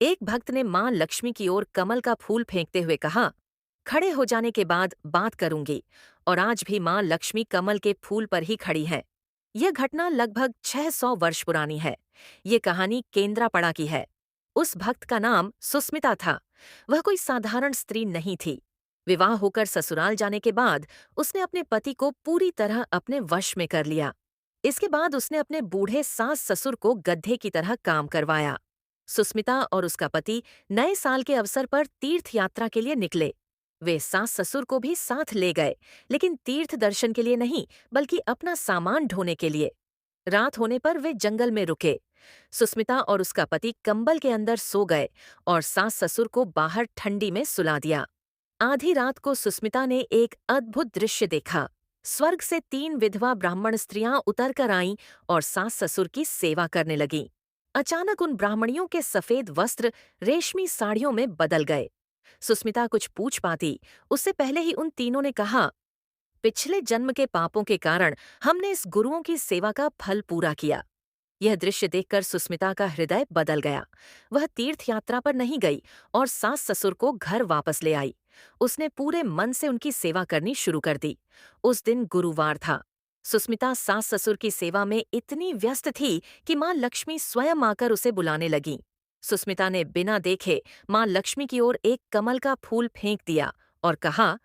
एक भक्त ने मां लक्ष्मी की ओर कमल का फूल फेंकते हुए कहा, खड़े हो जाने के बाद बात करूंगी। और आज भी मां लक्ष्मी कमल के फूल पर ही खड़ी है। यह घटना लगभग 600 वर्ष पुरानी है। ये कहानी केंद्रापड़ा की है। उस भक्त का नाम सुस्मिता था। वह कोई साधारण स्त्री नहीं थी। विवाह होकर ससुराल जाने के बाद उसने अपने पति को पूरी तरह अपने वश में कर लिया। इसके बाद उसने अपने बूढ़े सास ससुर को गधे की तरह काम करवाया। सुस्मिता और उसका पति नए साल के अवसर पर तीर्थ यात्रा के लिए निकले। वे सास ससुर को भी साथ ले गए, लेकिन तीर्थ दर्शन के लिए नहीं, बल्कि अपना सामान ढोने के लिए। रात होने पर वे जंगल में रुके। सुस्मिता और उसका पति कंबल के अंदर सो गए और सास ससुर को बाहर ठंडी में सुला दिया। आधी रात को सुस्मिता ने एक अद्भुत दृश्य देखा। स्वर्ग से 3 विधवा ब्राह्मण स्त्रियां उतरकर आईं और सास ससुर की सेवा करने लगीं। अचानक उन ब्राह्मणियों के सफेद वस्त्र रेशमी साड़ियों में बदल गए। सुस्मिता कुछ पूछ पाती, उससे पहले ही उन तीनों ने कहा, पिछले जन्म के पापों के कारण हमने इस गुरुओं की सेवा का फल पूरा किया। यह दृश्य देखकर सुस्मिता का हृदय बदल गया। वह तीर्थ यात्रा पर नहीं गई और सास ससुर को घर वापस ले आई। उसने पूरे मन से उनकी सेवा करनी शुरू कर दी। उस दिन गुरुवार था। सुस्मिता सास ससुर की सेवा में इतनी व्यस्त थी कि मां लक्ष्मी स्वयं आकर उसे बुलाने लगी। सुस्मिता ने बिना देखे मां लक्ष्मी की ओर एक कमल का फूल फेंक दिया और कहा,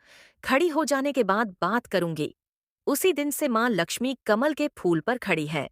खड़ी हो जाने के बाद बात करूंगी। उसी दिन से मां लक्ष्मी कमल के फूल पर खड़ी है।